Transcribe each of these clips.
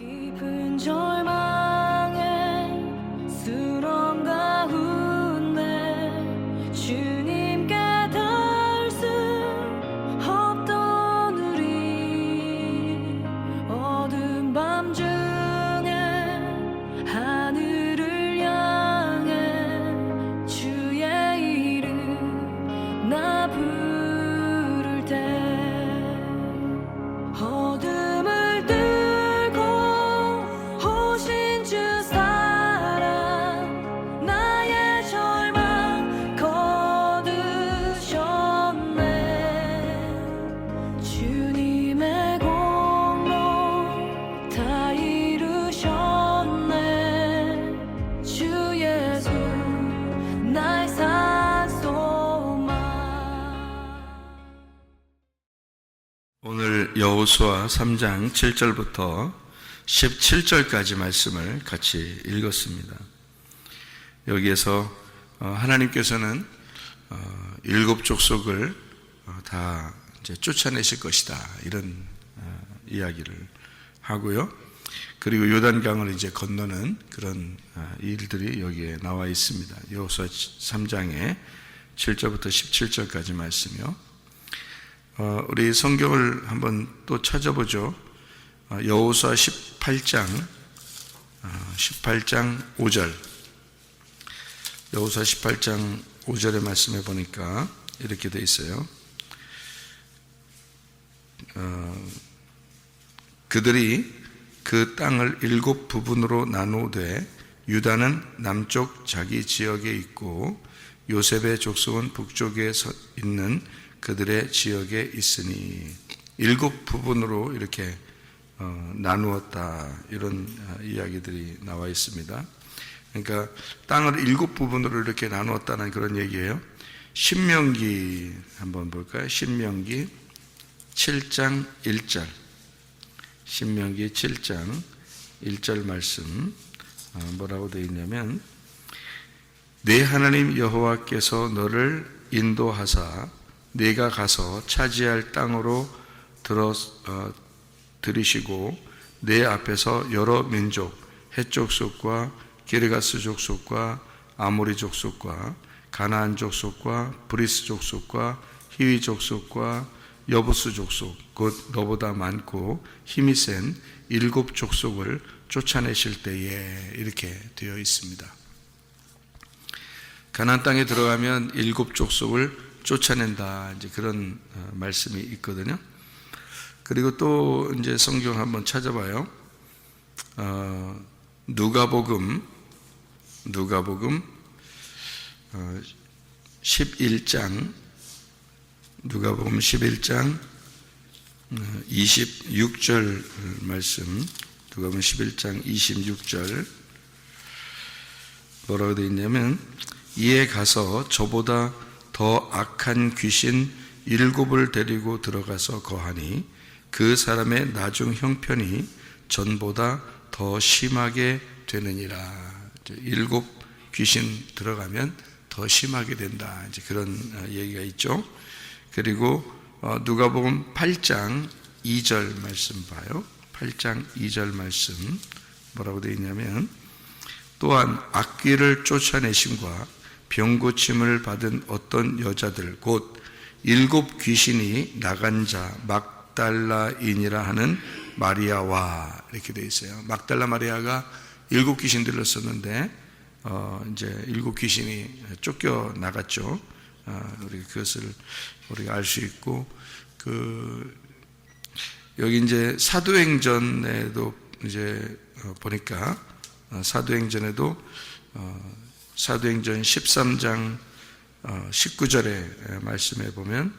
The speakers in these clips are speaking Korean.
깊은 절망에 수렁 가운데 주님께 닿을 수 없던 우리 어두운 밤 중에 하늘을 향해 주의 이름 나 부를 때 어둠을 뚫고 오신 주 사랑 나의 절망 거두셨네 주님의 공로 다 이루셨네 주 예수 나의 산소망. 오늘 여호수아 3장 7절부터 17절까지 말씀을 같이 읽었습니다. 여기에서 하나님께서는 일곱 족속을 다 이제 쫓아내실 것이다 이런 이야기를 하고요. 그리고 요단강을 이제 건너는 그런 일들이 여기에 나와 있습니다. 여호수아 3장의 7절부터 17절까지 말씀이요. 우리 성경을 한번 또 찾아보죠. 여호수아 18장 5절. 여호수아 18장 5절의 말씀에 보니까 이렇게 돼 있어요. 그들이 그 땅을 7 부분으로 나누되 유다는 남쪽 자기 지역에 있고 요셉의 족속은 북쪽에 있는 그들의 지역에 있으니 7 부분으로 이렇게 나누었다 이런 이야기들이 나와 있습니다. 그러니까 땅을 7 부분으로 이렇게 나누었다는 그런 얘기예요. 신명기 한번 볼까요? 신명기 7장 1절. 신명기 7장 1절 말씀 뭐라고 되어 있냐면 내 하나님 여호와께서 너를 인도하사 네가 가서 차지할 땅으로 들이시고 내 앞에서 여러 민족 헷 족속과 기르가스 족속과 아모리 족속과 가나안 족속과 브리스 족속과 히위 족속과 여부스 족속 곧 너보다 많고 힘이 센 7 족속을 쫓아내실 때에 이렇게 되어 있습니다. 가나안 땅에 들어가면 7 족속을 쫓아낸다 이제 그런 말씀이 있거든요. 그리고 또 이제 성경 한번 찾아봐요. 누가복음 11장 누가복음 11장 26절 말씀. 누가복음 11장 26절 뭐라고 되어 있냐면 이에 가서 저보다 더 악한 귀신 7을 데리고 들어가서 거하니 그 사람의 나중 형편이 전보다 더 심하게 되느니라. 7 귀신 들어가면 더 심하게 된다. 이제 그런 얘기가 있죠. 그리고 누가복음 8장 2절 말씀 봐요. 8장 2절 말씀 뭐라고 되어 있냐면 또한 악귀를 쫓아내심과 병고침을 받은 어떤 여자들 곧 7 귀신이 나간 자 막달라인이라 하는 마리아와 이렇게 되어 있어요. 막달라 마리아가 7 귀신 들렸었는데 이제 7 귀신이 쫓겨 나갔죠. 우리 그것을 우리가 알 수 있고 여기 이제 사도행전에도 이제 보니까 사도행전에도 사도행전 13장 19절의 말씀에 보면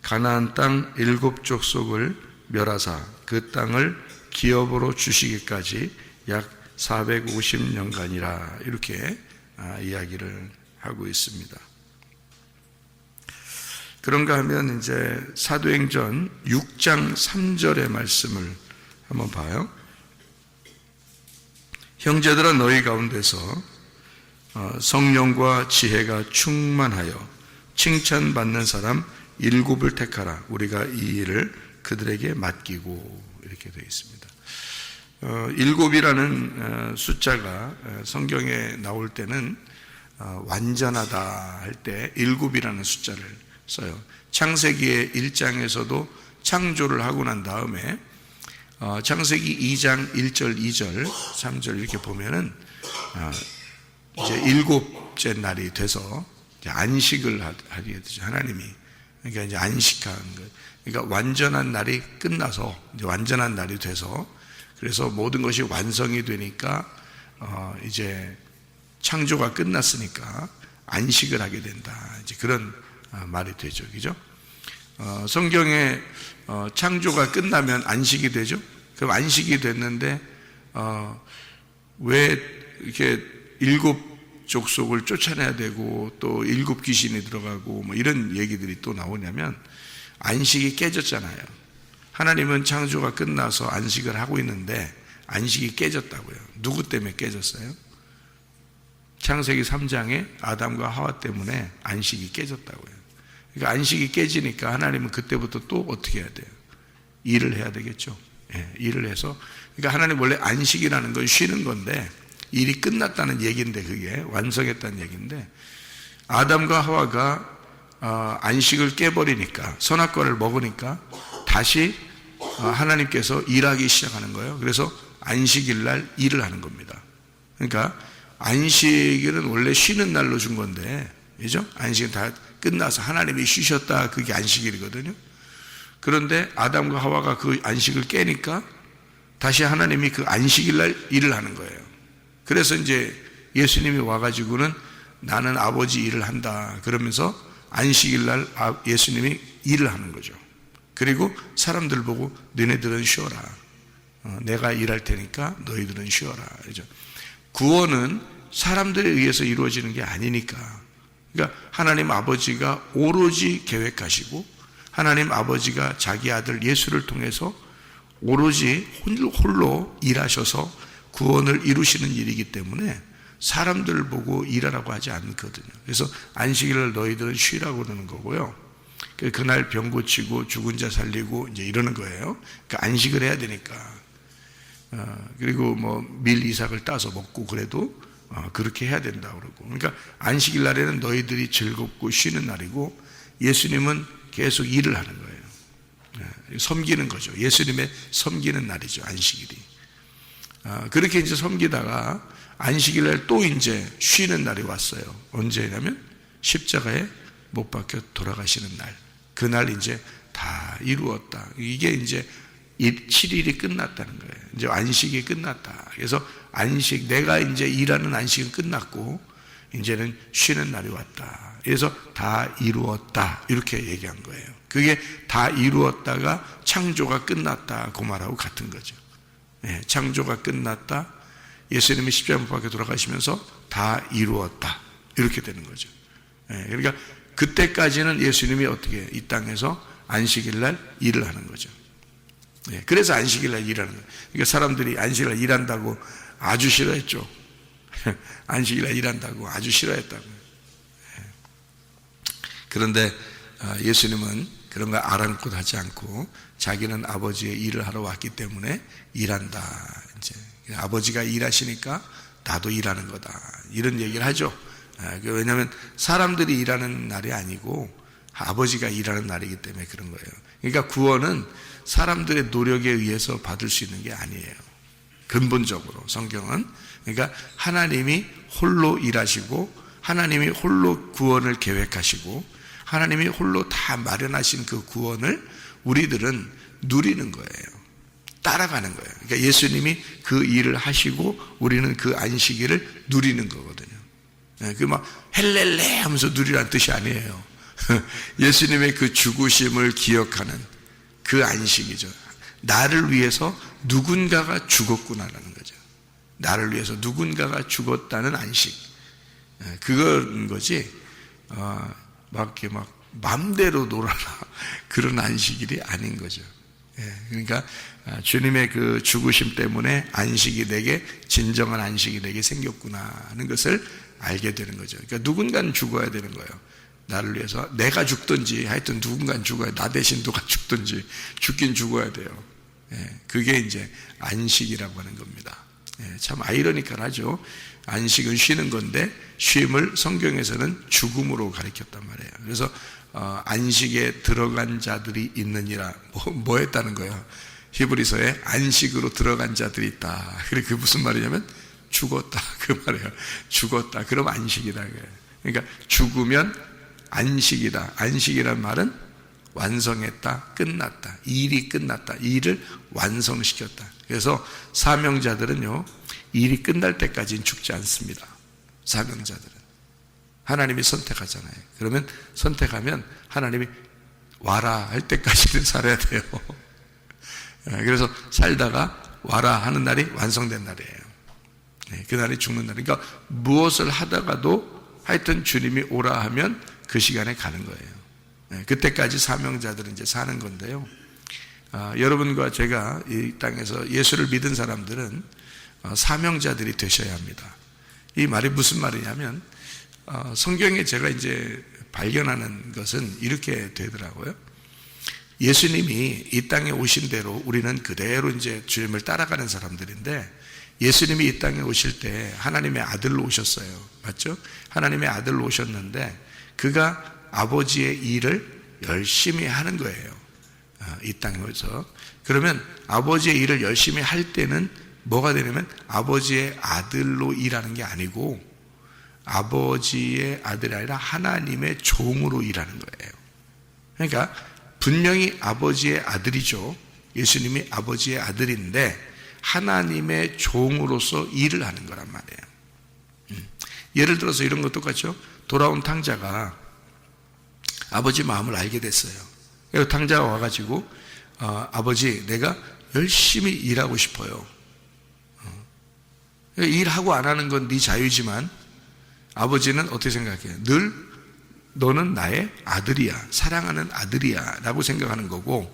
가나안 땅 7 족속을 멸하사 그 땅을 기업으로 주시기까지 약 450년간이라 이렇게 이야기를 하고 있습니다. 그런가 하면 이제 사도행전 6장 3절의 말씀을 한번 봐요. 형제들아 너희 가운데서 성령과 지혜가 충만하여 칭찬받는 사람 7을 택하라. 우리가 이 일을 그들에게 맡기고 이렇게 되어 있습니다. 일곱이라는 숫자가 성경에 나올 때는 완전하다 할 때 일곱이라는 숫자를 써요. 창세기의 1장에서도 창조를 하고 난 다음에 창세기 2장 1절, 2절, 3절 이렇게 보면은 이제 일곱째 날이 돼서 이제 안식을 하게 되죠. 하나님이. 그러니까 이제 안식한 거. 그러니까 완전한 날이 끝나서 이제 완전한 날이 돼서 그래서 모든 것이 완성이 되니까 이제 창조가 끝났으니까 안식을 하게 된다. 이제 그런 말이 되죠. 그죠? 성경에 창조가 끝나면 안식이 되죠? 그럼 안식이 됐는데, 왜 이렇게 일곱 족속을 쫓아내야 되고 또 일곱 귀신이 들어가고 뭐 이런 얘기들이 또 나오냐면 안식이 깨졌잖아요. 하나님은 창조가 끝나서 안식을 하고 있는데 안식이 깨졌다고요. 누구 때문에 깨졌어요? 창세기 3장에 아담과 하와 때문에 안식이 깨졌다고요. 그러니까 안식이 깨지니까 하나님은 그때부터 또 어떻게 해야 돼요? 일을 해야 되겠죠. 예, 일을 해서. 그러니까 하나님 원래 안식이라는 건 쉬는 건데 일이 끝났다는 얘기인데 그게 완성했다는 얘기인데 아담과 하와가 안식을 깨버리니까 선악과를 먹으니까 다시 하나님께서 일하기 시작하는 거예요. 그래서 안식일 날 일을 하는 겁니다. 그러니까 안식일은 원래 쉬는 날로 준 건데, 그죠? 안식은 다 끝나서 하나님이 쉬셨다. 그게 안식일이거든요. 그런데 아담과 하와가 그 안식을 깨니까 다시 하나님이 그 안식일 날 일을 하는 거예요. 그래서 이제 예수님이 와가지고는 나는 아버지 일을 한다. 그러면서 안식일 날 예수님이 일을 하는 거죠. 그리고 사람들 보고 너네들은 쉬어라. 내가 일할 테니까 너희들은 쉬어라. 그죠? 구원은 사람들에 의해서 이루어지는 게 아니니까. 그러니까 하나님 아버지가 오로지 계획하시고 하나님 아버지가 자기 아들 예수를 통해서 오로지 홀로 일하셔서 구원을 이루시는 일이기 때문에 사람들을 보고 일하라고 하지 않거든요. 그래서 안식일을 너희들은 쉬라고 그러는 거고요. 그날 병 고치고 죽은 자 살리고 이제 이러는 거예요. 그러니까 안식을 해야 되니까. 그리고 뭐 밀 이삭을 따서 먹고 그래도 그렇게 해야 된다고 그러고. 그러니까 안식일 날에는 너희들이 즐겁고 쉬는 날이고 예수님은 계속 일을 하는 거예요. 섬기는 거죠. 예수님의 섬기는 날이죠. 안식일이. 그렇게 이제 섬기다가 안식일 날 또 이제 쉬는 날이 왔어요. 언제냐면 십자가에 못 박혀 돌아가시는 날. 그날 이제 다 이루었다. 이게 이제 7일이 끝났다는 거예요. 이제 안식이 끝났다. 그래서 안식, 내가 이제 일하는 안식은 끝났고 이제는 쉬는 날이 왔다. 그래서 다 이루었다. 이렇게 얘기한 거예요. 그게 다 이루었다가 창조가 끝났다. 그 말하고 같은 거죠. 예, 창조가 끝났다. 예수님이 십자가 못 박혀 돌아가시면서 다 이루었다. 이렇게 되는 거죠. 예, 그러니까 그때까지는 예수님이 어떻게 이 땅에서 안식일 날 일을 하는 거죠. 예, 그래서 안식일 날 일하는 거예요. 그러니까 사람들이 안식일 날 일한다고 아주 싫어했죠. 안식일 날 일한다고 아주 싫어했다고. 예. 그런데 예수님은 그런 거 아랑곳 하지 않고 자기는 아버지의 일을 하러 왔기 때문에 일한다. 이제 아버지가 일하시니까 나도 일하는 거다. 이런 얘기를 하죠. 왜냐하면 사람들이 일하는 날이 아니고 아버지가 일하는 날이기 때문에 그런 거예요. 그러니까 구원은 사람들의 노력에 의해서 받을 수 있는 게 아니에요. 근본적으로 성경은. 그러니까 하나님이 홀로 일하시고 하나님이 홀로 구원을 계획하시고 하나님이 홀로 다 마련하신 그 구원을 우리들은 누리는 거예요. 따라가는 거예요. 그러니까 예수님이 그 일을 하시고 우리는 그 안식일을 누리는 거거든요. 그 막 헬렐레 하면서 누리라는 뜻이 아니에요. 예수님의 그 죽으심을 기억하는 그 안식이죠. 나를 위해서 누군가가 죽었구나라는 거죠. 나를 위해서 누군가가 죽었다는 안식. 그건 거지. 막 이렇게 막 맘대로 놀아라 그런 안식일이 아닌 거죠. 그러니까 주님의 그 죽으심 때문에 안식이 내게 진정한 안식이 내게 생겼구나 하는 것을 알게 되는 거죠. 그러니까 누군가는 죽어야 되는 거예요. 나를 위해서 내가 죽든지 하여튼 누군가는 죽어야, 나 대신 누가 죽든지 죽긴 죽어야 돼요. 그게 이제 안식이라고 하는 겁니다. 참 아이러니컬하죠. 안식은 쉬는 건데 쉼을 성경에서는 죽음으로 가리켰단 말이에요. 그래서 안식에 들어간 자들이 있느니라. 뭐 했다는 거예요? 히브리서에 안식으로 들어간 자들이 있다. 그게 무슨 말이냐면 죽었다 그 말이에요. 죽었다. 그럼 안식이다. 그러니까 죽으면 안식이다. 안식이란 말은 완성했다, 끝났다, 일이 끝났다, 일을 완성시켰다. 그래서 사명자들은요, 일이 끝날 때까지는 죽지 않습니다. 사명자들은 하나님이 선택하잖아요. 그러면 선택하면 하나님이 와라 할 때까지는 살아야 돼요. 그래서 살다가 와라 하는 날이 완성된 날이에요. 그날이 죽는 날. 그러니까 무엇을 하다가도 하여튼 주님이 오라 하면 그 시간에 가는 거예요. 그때까지 사명자들은 이제 사는 건데요. 여러분과 제가 이 땅에서 예수를 믿은 사람들은 사명자들이 되셔야 합니다. 이 말이 무슨 말이냐면 성경에 제가 이제 발견하는 것은 이렇게 되더라고요. 예수님이 이 땅에 오신 대로 우리는 그대로 이제 주님을 따라가는 사람들인데, 예수님이 이 땅에 오실 때 하나님의 아들로 오셨어요. 맞죠? 하나님의 아들로 오셨는데 그가 아버지의 일을 열심히 하는 거예요. 이 땅에 오셔서. 그러면 아버지의 일을 열심히 할 때는 뭐가 되냐면 아버지의 아들로 일하는 게 아니고 아버지의 아들이 아니라 하나님의 종으로 일하는 거예요. 그러니까 분명히 아버지의 아들이죠. 예수님이 아버지의 아들인데 하나님의 종으로서 일을 하는 거란 말이에요. 예를 들어서 이런 것 똑같죠. 돌아온 탕자가 아버지 마음을 알게 됐어요. 그래서 탕자가 와가지고 아버지, 내가 열심히 일하고 싶어요. 일하고 안 하는 건 네 자유지만 아버지는 어떻게 생각해요? 늘 너는 나의 아들이야, 사랑하는 아들이야 라고 생각하는 거고,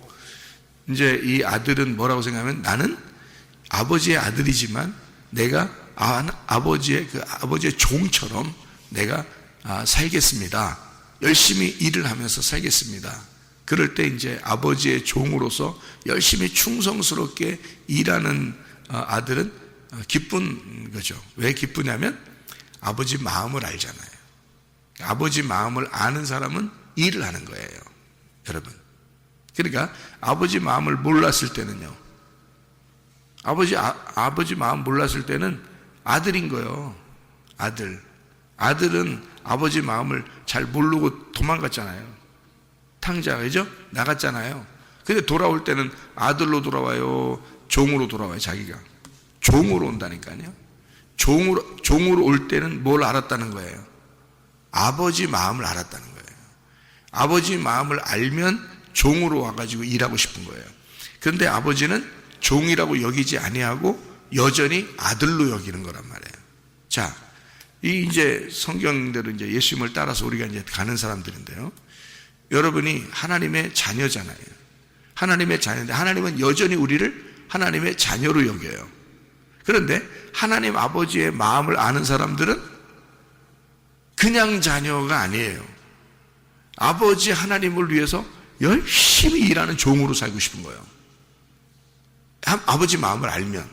이제 이 아들은 뭐라고 생각하면 나는 아버지의 아들이지만 내가 아버지의 종처럼 내가 살겠습니다. 열심히 일을 하면서 살겠습니다. 그럴 때 이제 아버지의 종으로서 열심히 충성스럽게 일하는 아들은 기쁜 거죠. 왜 기쁘냐면 아버지 마음을 알잖아요. 아버지 마음을 아는 사람은 일을 하는 거예요, 여러분. 그러니까 아버지 마음을 몰랐을 때는요, 아버지 마음 몰랐을 때는 아들인 거예요. 아들은 아버지 마음을 잘 모르고 도망갔잖아요. 탕자, 그죠? 나갔잖아요. 근데 돌아올 때는 아들로 돌아와요? 종으로 돌아와요, 자기가? 종으로 온다니까요. 종으로 올 때는 뭘 알았다는 거예요? 아버지 마음을 알았다는 거예요. 아버지 마음을 알면 종으로 와가지고 일하고 싶은 거예요. 그런데 아버지는 종이라고 여기지 아니하고 여전히 아들로 여기는 거란 말이에요. 자, 이 이제 성경대로 이제 예수님을 따라서 우리가 이제 가는 사람들인데요. 여러분이 하나님의 자녀잖아요. 하나님의 자녀인데 하나님은 여전히 우리를 하나님의 자녀로 여겨요. 그런데 하나님 아버지의 마음을 아는 사람들은 그냥 자녀가 아니에요. 아버지 하나님을 위해서 열심히 일하는 종으로 살고 싶은 거예요. 아버지 마음을 알면.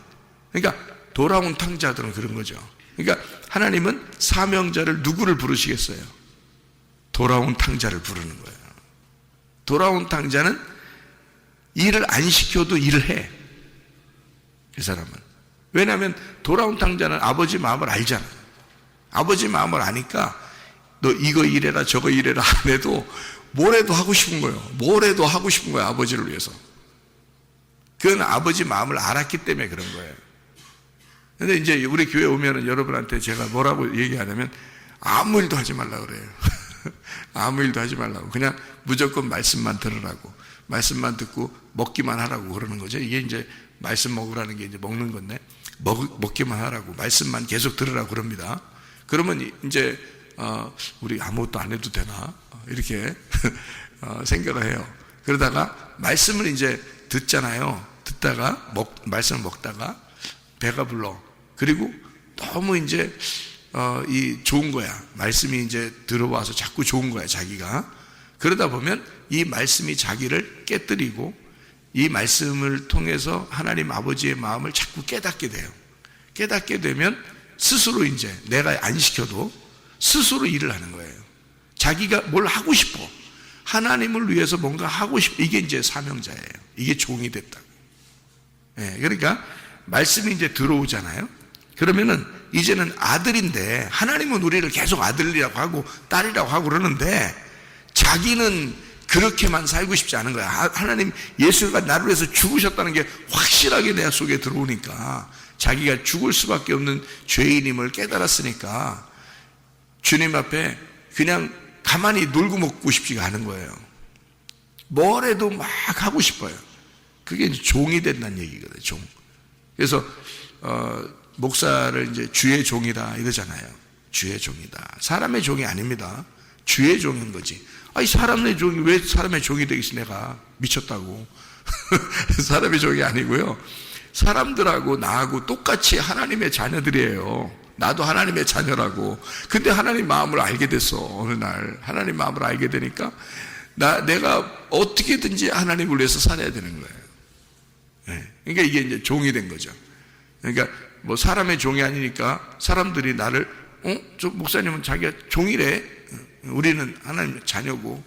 그러니까 돌아온 탕자들은 그런 거죠. 그러니까 하나님은 사명자를 누구를 부르시겠어요? 돌아온 탕자를 부르는 거예요. 돌아온 탕자는 일을 안 시켜도 일을 해. 그 사람은. 왜냐하면 돌아온 탕자는 아버지 마음을 알잖아요. 아버지 마음을 아니까 너 이거 일해라 저거 일해라 안 해도 뭐래도 하고 싶은 거예요. 뭐래도 하고 싶은 거예요, 아버지를 위해서. 그건 아버지 마음을 알았기 때문에 그런 거예요. 근데 이제 우리 교회 오면은 여러분한테 제가 뭐라고 얘기하냐면 아무 일도 하지 말라고 그래요. 아무 일도 하지 말라고. 그냥 무조건 말씀만 들으라고. 말씀만 듣고 먹기만 하라고 그러는 거죠. 이게 이제 말씀 먹으라는 게 이제 먹는 건데 먹기만 하라고. 말씀만 계속 들으라고 그럽니다. 그러면 이제 우리 아무것도 안 해도 되나? 이렇게 생각을 해요. 그러다가 말씀을 이제 듣잖아요. 듣다가 말씀을 먹다가 배가 불러. 그리고 너무 이제 이 좋은 거야. 말씀이 이제 들어와서 자꾸 좋은 거야, 자기가. 그러다 보면 이 말씀이 자기를 깨뜨리고 이 말씀을 통해서 하나님 아버지의 마음을 자꾸 깨닫게 돼요. 깨닫게 되면 스스로 이제 내가 안 시켜도 스스로 일을 하는 거예요. 자기가 뭘 하고 싶어. 하나님을 위해서 뭔가 하고 싶어. 이게 이제 사명자예요. 이게 종이 됐다고. 예, 그러니까 말씀이 이제 들어오잖아요. 그러면은 이제는 아들인데 하나님은 우리를 계속 아들이라고 하고 딸이라고 하고 그러는데 자기는 그렇게만 살고 싶지 않은 거야. 하나님 예수가 나를 위해서 죽으셨다는 게 확실하게 내 속에 들어오니까 자기가 죽을 수밖에 없는 죄인임을 깨달았으니까 주님 앞에 그냥 가만히 놀고 먹고 싶지가 않은 거예요. 뭘 해도 막 하고 싶어요. 그게 이제 종이 된다는 얘기거든요. 종. 그래서 목사를 이제 주의 종이다 이러잖아요. 주의 종이다. 사람의 종이 아닙니다. 주의 종인 거지. 아니 사람의 종이 왜 사람의 종이 되겠어? 내가 미쳤다고. 사람의 종이 아니고요. 사람들하고 나하고 똑같이 하나님의 자녀들이에요. 나도 하나님의 자녀라고. 근데 하나님 마음을 알게 됐어. 어느 날 하나님 마음을 알게 되니까 내가 어떻게든지 하나님을 위해서 살아야 되는 거예요. 네. 그러니까 이게 이제 종이 된 거죠. 그러니까 뭐 사람의 종이 아니니까 사람들이 나를 저 목사님은 자기가 종이래. 우리는 하나님의 자녀고.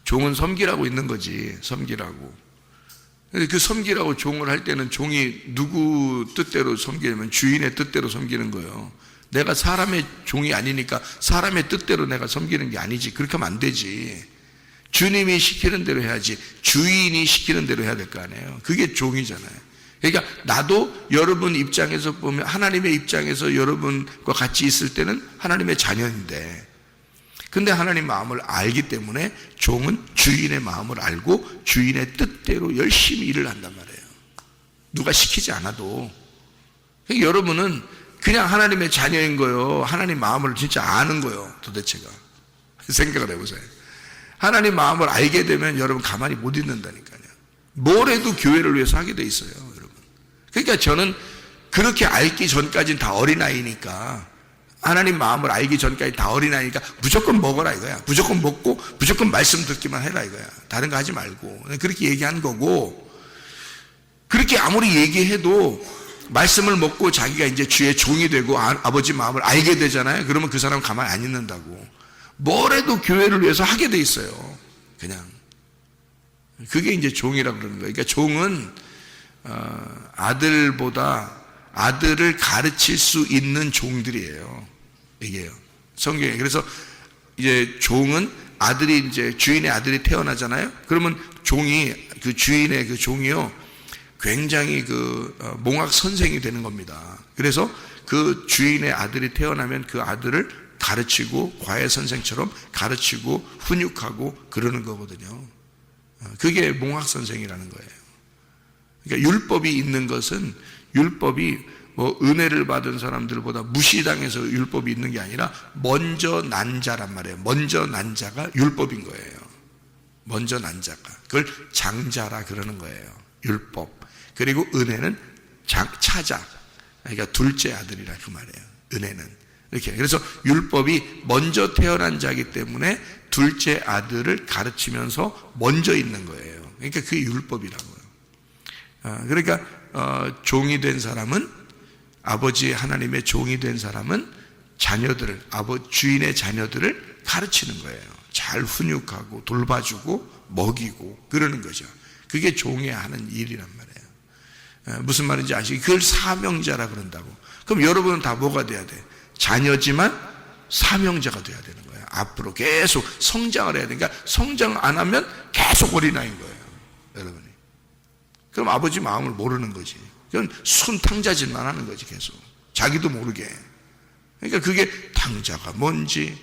종은 섬기라고 있는 거지. 섬기라고. 그 섬기라고 종을 할 때는 종이 누구 뜻대로 섬기냐면 주인의 뜻대로 섬기는 거예요. 내가 사람의 종이 아니니까 사람의 뜻대로 내가 섬기는 게 아니지. 그렇게 하면 안 되지. 주님이 시키는 대로 해야지. 주인이 시키는 대로 해야 될 거 아니에요. 그게 종이잖아요. 그러니까 나도 여러분 입장에서 보면 하나님의 입장에서 여러분과 같이 있을 때는 하나님의 자녀인데 근데 하나님 마음을 알기 때문에 종은 주인의 마음을 알고 주인의 뜻대로 열심히 일을 한단 말이에요. 누가 시키지 않아도. 그러니까 여러분은 그냥 하나님의 자녀인 거예요. 하나님 마음을 진짜 아는 거예요. 도대체가. 생각을 해보세요. 하나님 마음을 알게 되면 여러분 가만히 못 있는다니까요. 뭘 해도 교회를 위해서 하게 돼 있어요. 여러분. 그러니까 저는 그렇게 알기 전까지는 다 어린아이니까 하나님 마음을 알기 전까지 다 어린아이니까 무조건 먹어라 이거야. 무조건 먹고 무조건 말씀 듣기만 해라 이거야. 다른 거 하지 말고. 그렇게 얘기한 거고 그렇게 아무리 얘기해도 말씀을 먹고 자기가 이제 주의 종이 되고 아버지 마음을 알게 되잖아요. 그러면 그 사람은 가만히 안 있는다고. 뭘 해도 교회를 위해서 하게 돼 있어요. 그냥. 그게 이제 종이라고 그러는 거예요. 그러니까 종은 아들보다 아들을 가르칠 수 있는 종들이에요. 이게요. 성경에. 그래서 이제 종은 아들이 이제 주인의 아들이 태어나잖아요. 그러면 종이 그 주인의 그 종이요. 굉장히 그 몽학 선생이 되는 겁니다. 그래서 그 주인의 아들이 태어나면 그 아들을 가르치고 과외 선생처럼 가르치고 훈육하고 그러는 거거든요. 그게 몽학 선생이라는 거예요. 그러니까 율법이 있는 것은 율법이 뭐 은혜를 받은 사람들보다 무시당해서 율법이 있는 게 아니라 먼저 난 자란 말이에요. 먼저 난 자가 율법인 거예요. 먼저 난 자가. 그걸 장자라 그러는 거예요. 율법. 그리고 은혜는 차자. 그러니까 둘째 아들이라 그 말이에요. 은혜는. 이렇게. 그래서 율법이 먼저 태어난 자이기 때문에 둘째 아들을 가르치면서 먼저 있는 거예요. 그러니까 그게 율법이라고요. 그러니까 종이 된 사람은 아버지 하나님의 종이 된 사람은 자녀들을 주인의 자녀들을 가르치는 거예요. 잘 훈육하고 돌봐주고 먹이고 그러는 거죠. 그게 종이 하는 일이란 말이에요. 무슨 말인지 아시죠? 그걸 사명자라 그런다고. 그럼 여러분은 다 뭐가 돼야 돼? 자녀지만 사명자가 돼야 되는 거예요. 앞으로 계속 성장을 해야 되니까 성장 안 하면 계속 어린아이인 거예요. 여러분이. 그럼 아버지 마음을 모르는 거지. 그건 순탕자짓만 하는 거지 계속. 자기도 모르게. 그러니까 그게 탕자가 뭔지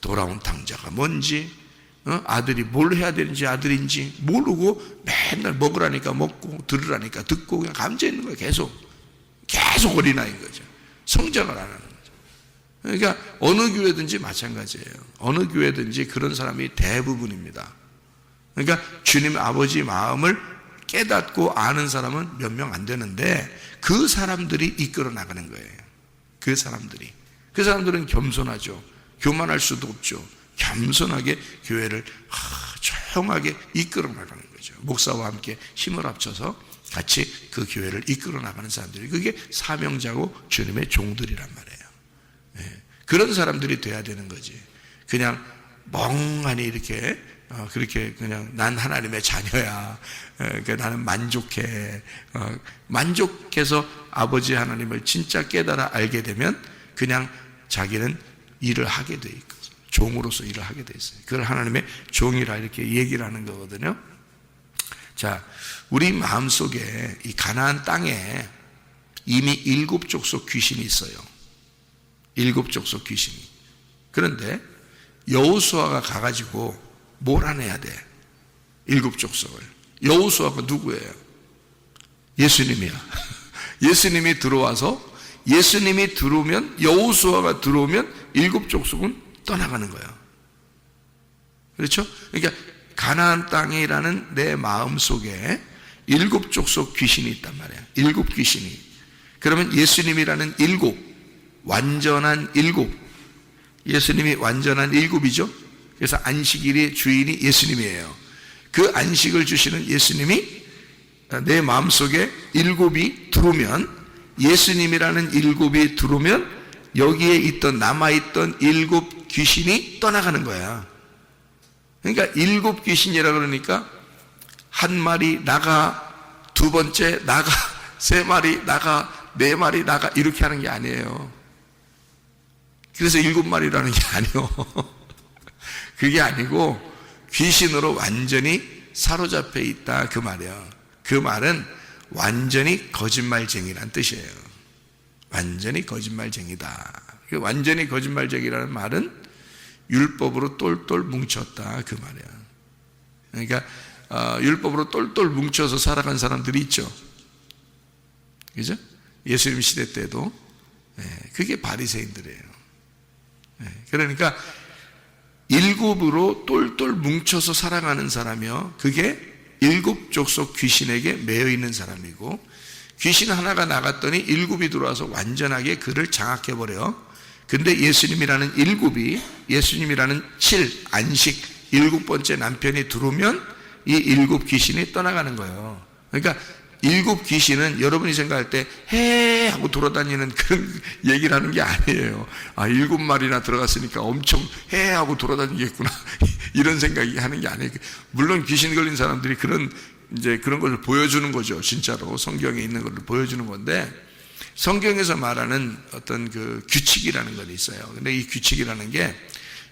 돌아온 탕자가 뭔지 아들이 뭘 해야 되는지 아들인지 모르고 맨날 먹으라니까 먹고 들으라니까 듣고 그냥 감져 있는 거예요. 계속 어린아이인 거죠. 성장을 안 하는 거죠. 그러니까 어느 교회든지 마찬가지예요. 어느 교회든지 그런 사람이 대부분입니다. 그러니까 주님 아버지 마음을 깨닫고 아는 사람은 몇 명 안 되는데 그 사람들이 이끌어 나가는 거예요. 그 사람들은 겸손하죠. 교만할 수도 없죠. 겸손하게 교회를 조용하게 이끌어 나가는 거죠. 거죠. 목사와 함께 힘을 합쳐서 같이 그 교회를 이끌어 나가는 사람들이, 그게 사명자고 주님의 종들이란 말이에요. 예. 그런 사람들이 돼야 되는 거지. 그냥 멍하니 이렇게 그렇게 그냥 난 하나님의 자녀야. 그러니까 나는 만족해. 만족해서 아버지 하나님을 진짜 깨달아 알게 되면 그냥 자기는 일을 하게 돼 있고 종으로서 일을 하게 돼 있어요. 그걸 하나님의 종이라 이렇게 얘기를 하는 거거든요. 자, 우리 마음속에 이 가나안 땅에 이미 7 족속 귀신이 있어요. 7 족속 귀신이. 그런데 여호수아가 가가지고 몰아내야 돼. 7 족속을. 여호수아가 누구예요? 예수님이야. 예수님이 들어와서, 예수님이 들어오면, 여호수아가 들어오면 7 족속은 떠나가는 거예요. 그렇죠? 그러니까 가나안 땅이라는 내 마음 속에 7 족속 귀신이 있단 말이야. 7 귀신이. 그러면 예수님이라는 7, 완전한 7. 예수님이 완전한 7이죠. 그래서 안식일의 주인이 예수님이에요. 그 안식을 주시는 예수님이 내 마음속에 7이 들어오면, 예수님이라는 7이 들어오면 여기에 있던 남아있던 7 귀신이 떠나가는 거야. 그러니까 7 귀신이라 그러니까 한 마리 나가, 두 번째 나가, 3마리 나가, 4마리 나가 이렇게 하는 게 아니에요. 그래서 7마리라는 게 아니에요. 그게 아니고 귀신으로 완전히 사로잡혀 있다 그 말이에요. 그 말은 완전히 거짓말쟁이란 뜻이에요. 완전히 거짓말쟁이다. 완전히 거짓말쟁이라는 말은 율법으로 똘똘 뭉쳤다 그 말이에요. 그러니까 율법으로 똘똘 뭉쳐서 살아간 사람들이 있죠. 그죠? 예수님 시대 때도 그게 바리새인들이에요. 그러니까 7으로 똘똘 뭉쳐서 살아가는 사람이요, 그게 7 족속 귀신에게 매여 있는 사람이고, 귀신 하나가 나갔더니 7이 들어와서 완전하게 그를 장악해버려. 근데 예수님이라는 7이, 예수님이라는 7, 안식 7번째 남편이 들어오면 이 7 귀신이 떠나가는 거예요. 그러니까 7 귀신은 여러분이 생각할 때 해 하고 돌아다니는 그런 얘기를 하는 게 아니에요. 7마리나 들어갔으니까 엄청 해 하고 돌아다니겠구나 이런 생각이 하는 게 아니에요. 물론 귀신 걸린 사람들이 그런 걸 보여주는 거죠. 진짜로 성경에 있는 걸 보여주는 건데, 성경에서 말하는 어떤 그 규칙이라는 건 있어요. 근데 이 규칙이라는 게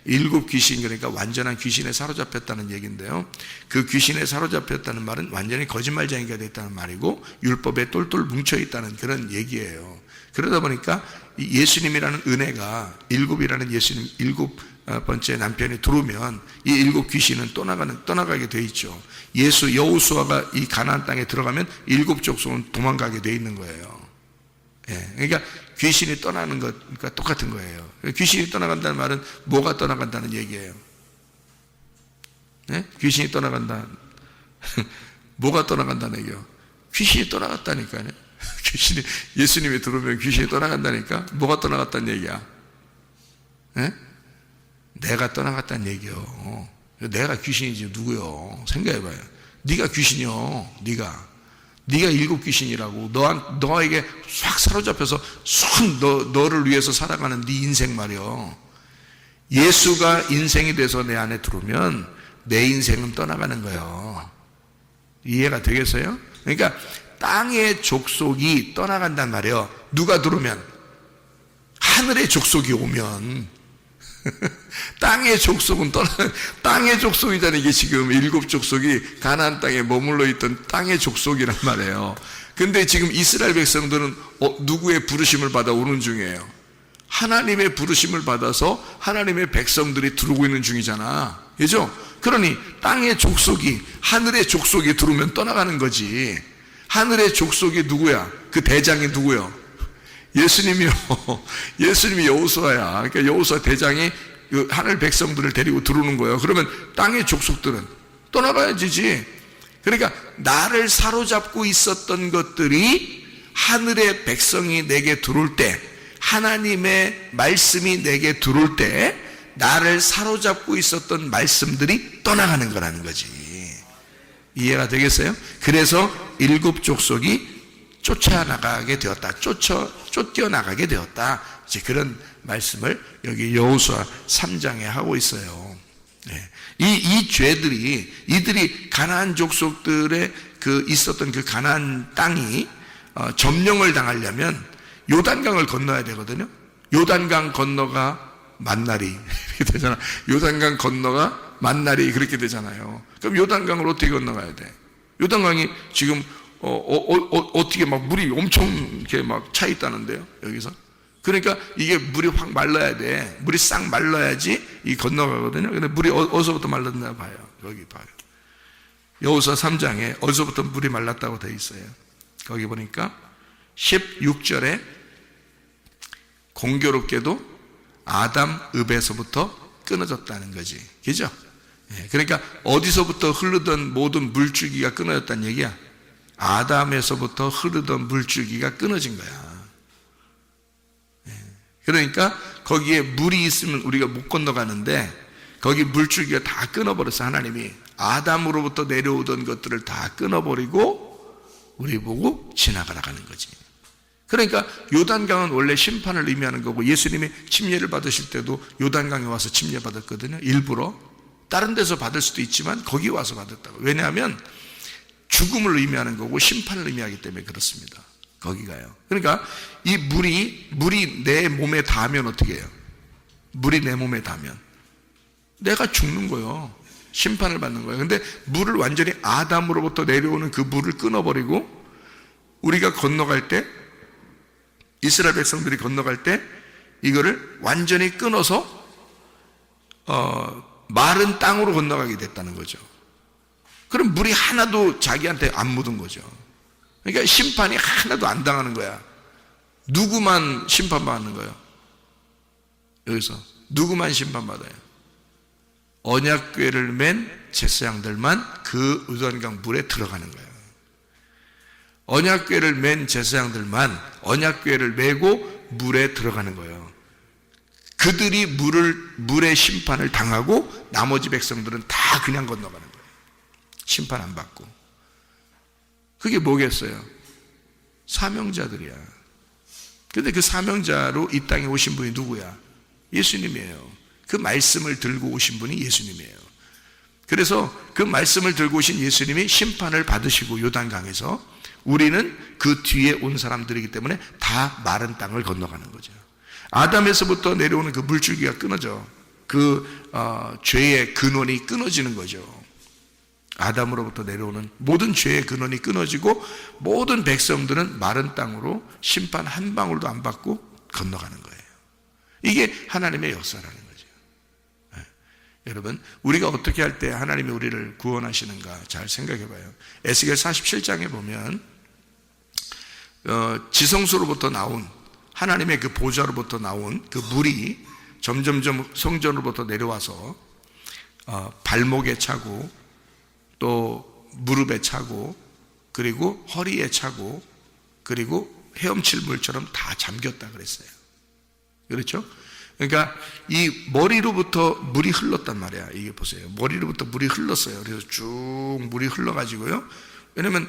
7 귀신, 그러니까 완전한 귀신에 사로잡혔다는 얘기인데요, 그 귀신에 사로잡혔다는 말은 완전히 거짓말쟁이가 됐다는 말이고 율법에 똘똘 뭉쳐있다는 그런 얘기예요. 그러다 보니까 예수님이라는 은혜가 7이라는 예수님 7번째 남편이 들어오면 이 7 귀신은 떠나가게 돼 있죠. 여호수아가 이 가나안 땅에 들어가면 7 족속은 도망가게 돼 있는 거예요. 그러니까 귀신이 떠나는 것과 똑같은 거예요. 귀신이 떠나간다는 말은 뭐가 떠나간다는 얘기예요? 귀신이 떠나간다. 뭐가 떠나간다는 얘기예요? 귀신이 떠나갔다니까요. 예수님이 들어오면 귀신이 떠나간다니까. 뭐가 떠나갔다는 얘기야? 내가 떠나갔다는 얘기요. 내가 귀신이지 누구요? 생각해봐요. 네가 귀신이요. 네가 7 귀신이라고. 너에게 싹 사로잡혀서 너를 위해서 살아가는 네 인생 말이요. 예수가 인생이 돼서 내 안에 들어오면 내 인생은 떠나가는 거예요. 이해가 되겠어요? 그러니까 땅의 족속이 떠나간단 말이에요. 누가 들어오면? 하늘의 족속이 오면. 땅의 족속은 땅의 족속이잖아요. 이게 지금 7 족속이 가나안 땅에 머물러 있던 땅의 족속이란 말이에요. 근데 지금 이스라엘 백성들은 누구의 부르심을 받아 오는 중이에요? 하나님의 부르심을 받아서 하나님의 백성들이 들어오고 있는 중이잖아. 그죠? 그러니 땅의 족속이, 하늘의 족속이 들어오면 떠나가는 거지. 하늘의 족속이 누구야? 그 대장이 누구요? 예수님이요. 예수님이 여호수아야. 그러니까 여호수아 대장이 하늘 백성들을 데리고 들어오는 거예요. 그러면 땅의 족속들은 떠나가야지. 그러니까 나를 사로잡고 있었던 것들이 하늘의 백성이 내게 들어올 때, 하나님의 말씀이 내게 들어올 때 나를 사로잡고 있었던 말씀들이 떠나가는 거라는 거지. 이해가 되겠어요? 그래서 7 족속이 쫓아나가게 되었다. 쫓겨나가게 되었다. 이제 그런 말씀을 여기 여호수아 3장에 하고 있어요. 네. 이 죄들이, 이들이 가나안 족속들의 있었던 그 가나안 땅이 점령을 당하려면 요단강을 건너야 되거든요. 요단강 건너가 만나리 이렇게 되잖아. 요단강 건너가 만나리 그렇게 되잖아요. 그럼 요단강을 어떻게 건너가야 돼? 요단강이 지금 어떻게 막 물이 엄청 이렇게 막 차 있다는데요, 여기서. 그러니까 이게 물이 확 말라야 돼. 물이 싹 말라야지 이 건너가거든요. 근데 물이 어디서부터 말랐나 봐요. 여기 봐요. 여호수아 3장에 어디서부터 물이 말랐다고 되어 있어요. 거기 보니까 16절에 공교롭게도 아담 읍에서부터 끊어졌다는 거지. 그죠? 그러니까 어디서부터 흐르던 모든 물줄기가 끊어졌다는 얘기야. 아담에서부터 흐르던 물줄기가 끊어진 거야. 그러니까 거기에 물이 있으면 우리가 못 건너가는데 거기 물줄기가 다 끊어버려서 하나님이 아담으로부터 내려오던 것들을 다 끊어버리고 우리 보고 지나가라가는 거지. 그러니까 요단강은 원래 심판을 의미하는 거고, 예수님이 침례를 받으실 때도 요단강에 와서 침례받았거든요. 일부러. 다른 데서 받을 수도 있지만 거기 와서 받았다고. 왜냐하면 죽음을 의미하는 거고 심판을 의미하기 때문에 그렇습니다. 거기 가요. 그러니까 이 물이 내 몸에 닿으면 어떻게 해요? 물이 내 몸에 닿으면 내가 죽는 거예요. 심판을 받는 거예요. 근데 물을 완전히 아담으로부터 내려오는 그 물을 끊어버리고 우리가 건너갈 때, 이스라엘 백성들이 건너갈 때 이거를 완전히 끊어서 마른 땅으로 건너가게 됐다는 거죠. 그럼 물이 하나도 자기한테 안 묻은 거죠. 그러니까 심판이 하나도 안 당하는 거야. 누구만 심판받는 거예요? 여기서 누구만 심판받아요? 언약궤를 맨 제사장들만 그 요단강 물에 들어가는 거예요. 언약궤를 맨 제사장들만 언약궤를 메고 물에 들어가는 거예요. 그들이 물의 심판을 당하고 나머지 백성들은 다 그냥 건너가는 거예요. 심판 안 받고. 그게 뭐겠어요? 사명자들이야. 근데 그 사명자로 이 땅에 오신 분이 누구야? 예수님이에요. 그 말씀을 들고 오신 분이 예수님이에요. 그래서 그 말씀을 들고 오신 예수님이 심판을 받으시고 요단강에서, 우리는 그 뒤에 온 사람들이기 때문에 다 마른 땅을 건너가는 거죠. 아담에서부터 내려오는 그 물줄기가 끊어져. 죄의 근원이 끊어지는 거죠. 아담으로부터 내려오는 모든 죄의 근원이 끊어지고 모든 백성들은 마른 땅으로 심판 한 방울도 안 받고 건너가는 거예요. 이게 하나님의 역사라는 거죠. 여러분, 우리가 어떻게 할 때 하나님이 우리를 구원하시는가 잘 생각해 봐요. 에스겔 47장에 보면 지성소로부터 나온, 하나님의 그 보좌로부터 나온 그 물이 점점점 성전으로부터 내려와서 발목에 차고 또 무릎에 차고 그리고 허리에 차고 그리고 헤엄칠 물처럼 다 잠겼다 그랬어요. 그렇죠? 그러니까 이 머리로부터 물이 흘렀단 말이야. 이게 보세요. 머리로부터 물이 흘렀어요. 그래서 쭉 물이 흘러가지고요. 왜냐면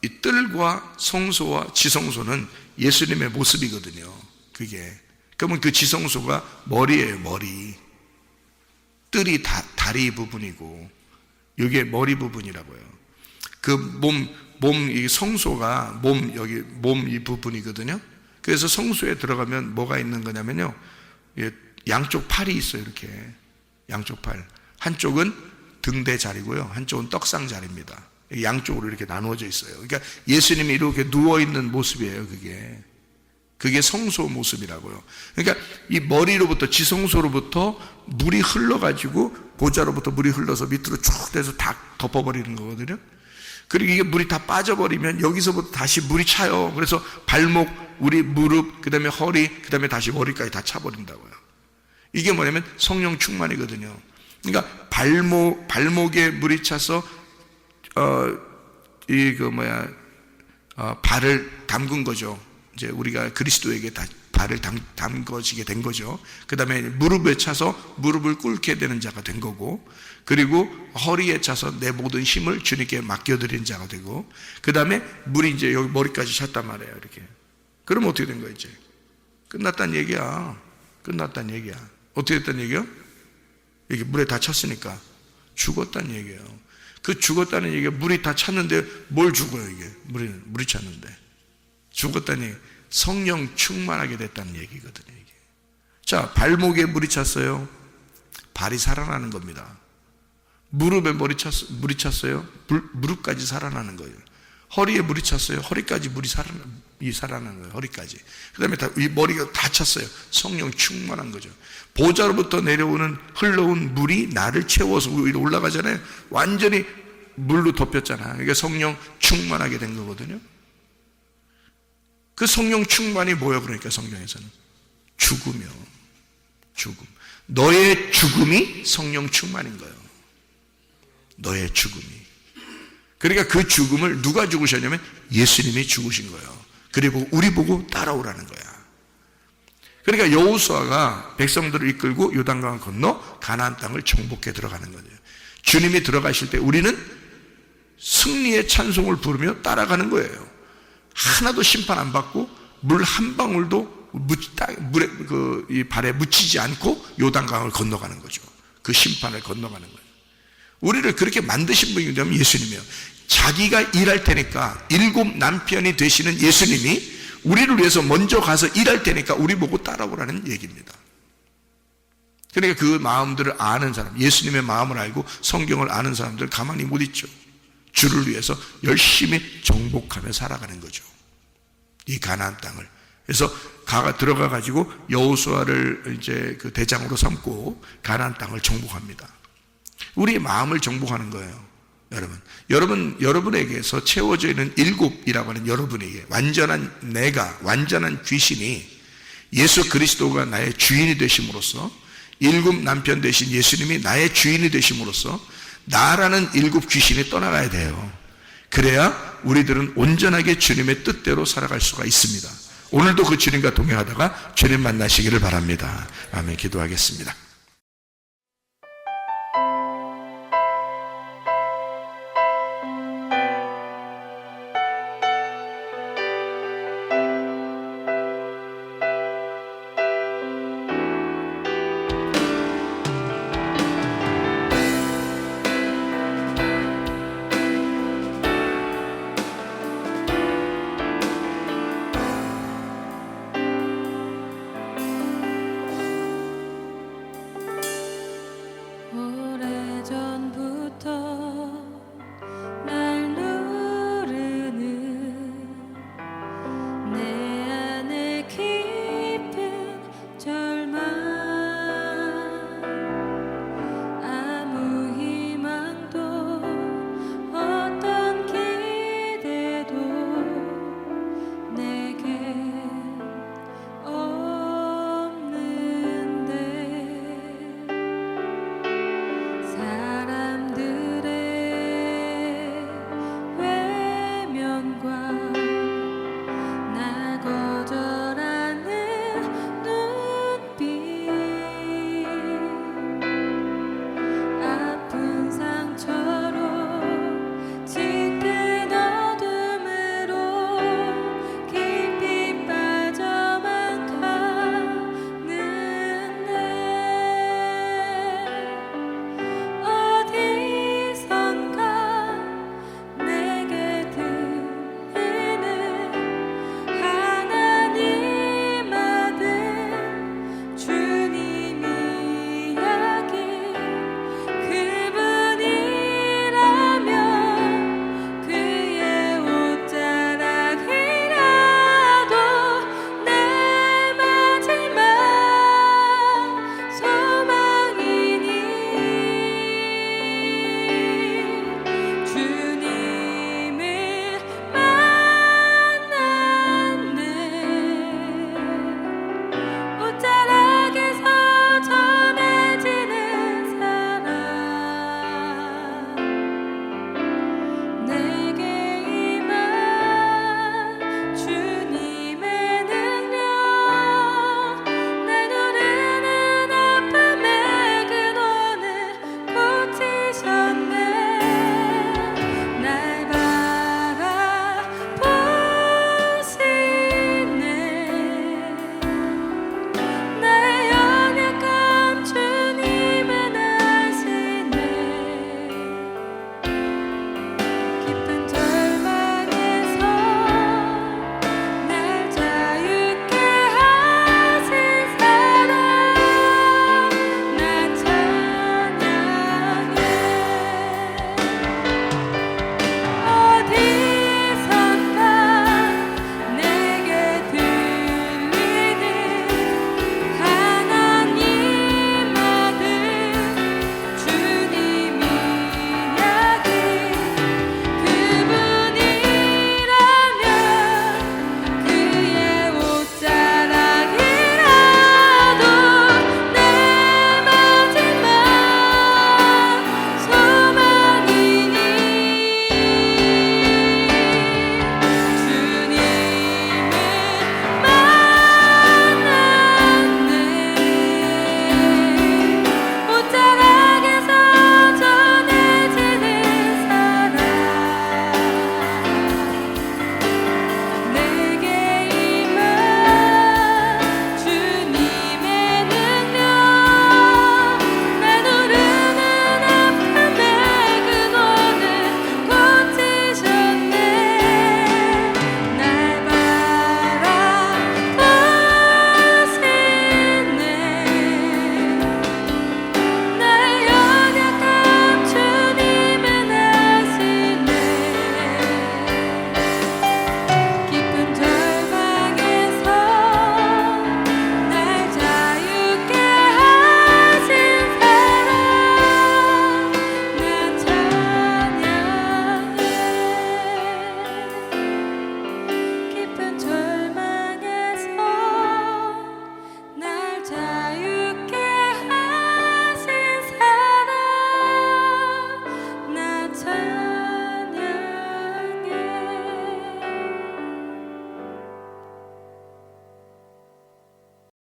이 뜰과 성소와 지성소는 예수님의 모습이거든요. 그게. 그러면 그 지성소가 머리예요. 머리. 뜰이 다리 부분이고 이게 머리 부분이라고요. 그 이 성소가 몸 이 부분이거든요. 그래서 성소에 들어가면 뭐가 있는 거냐면요. 양쪽 팔이 있어요. 이렇게. 양쪽 팔. 한쪽은 등대 자리고요. 한쪽은 떡상 자리입니다. 양쪽으로 이렇게 나누어져 있어요. 그러니까 예수님이 이렇게 누워있는 모습이에요. 그게 성소 모습이라고요. 그러니까 이 머리로부터, 지성소로부터 물이 흘러가지고 보좌로부터 물이 흘러서 밑으로 쭉 돼서 다 덮어버리는 거거든요. 그리고 이게 물이 다 빠져버리면 여기서부터 다시 물이 차요. 그래서 발목, 우리 무릎, 그 다음에 허리, 그 다음에 다시 머리까지 다 차버린다고요. 이게 뭐냐면 성령 충만이거든요. 그러니까 발목에 물이 차서 발을 담근 거죠. 이제 우리가 그리스도에게 다 발을 담궈지게 된 거죠. 그 다음에 무릎에 차서 무릎을 꿇게 되는 자가 된 거고, 그리고 허리에 차서 내 모든 힘을 주님께 맡겨드리는 자가 되고, 그 다음에 물이 이제 여기 머리까지 찼단 말이에요. 이렇게. 그럼 어떻게 된 거야 이제? 끝났다는 얘기야. 끝났다는 얘기야. 어떻게 됐다는 얘기야? 이게 물에 다 찼으니까 죽었다는 얘기예요. 그 죽었다는 얘기가 물이 다 찼는데 뭘 죽어요 이게? 물이 찼는데 죽었다니 성령 충만하게 됐다는 얘기거든요. 이게. 자, 발목에 물이 찼어요. 발이 살아나는 겁니다. 무릎에 물이 찼어요. 무릎까지 살아나는 거예요. 허리에 물이 찼어요. 허리까지 물이 살아나는 거예요. 허리까지. 그 다음에 이 머리가 다 찼어요. 성령 충만한 거죠. 보좌로부터 내려오는 흘러온 물이 나를 채워서 위로 올라가잖아요. 완전히 물로 덮였잖아요. 그러니까 성령 충만하게 된 거거든요. 그 성령 충만이 뭐예요? 그러니까 성경에서는 죽음이요. 죽음. 너의 죽음이 성령 충만인 거예요. 너의 죽음이. 그러니까 그 죽음을 누가 죽으셨냐면 예수님이 죽으신 거예요. 그리고 우리 보고 따라오라는 거야. 그러니까 여호수아가 백성들을 이끌고 요단강을 건너 가나안 땅을 정복해 들어가는 거죠. 주님이 들어가실 때 우리는 승리의 찬송을 부르며 따라가는 거예요. 하나도 심판 안 받고 물 한 방울도 물에 이 발에 묻히지 않고 요단강을 건너가는 거죠. 그 심판을 건너가는 거예요. 우리를 그렇게 만드신 분이 되면 예수님이에요. 자기가 일할 테니까, 7 남편이 되시는 예수님이 우리를 위해서 먼저 가서 일할 테니까 우리 보고 따라오라는 얘기입니다. 그러니까 그 마음들을 아는 사람, 예수님의 마음을 알고 성경을 아는 사람들 가만히 못 있죠. 주를 위해서 열심히 정복하며 살아가는 거죠. 이 가나안 땅을. 그래서 들어가 가지고 여호수아를 이제 그 대장으로 삼고 가나안 땅을 정복합니다. 우리의 마음을 정복하는 거예요. 여러분에게서 채워져 있는 7이라고 하는 여러분에게 완전한 내가, 완전한 귀신이 예수 그리스도가 나의 주인이 되심으로써 7 남편 되신 예수님이 나의 주인이 되심으로써 나라는 7 귀신이 떠나가야 돼요. 그래야 우리들은 온전하게 주님의 뜻대로 살아갈 수가 있습니다. 오늘도 그 주님과 동행하다가 주님 만나시기를 바랍니다. 아멘. 기도하겠습니다.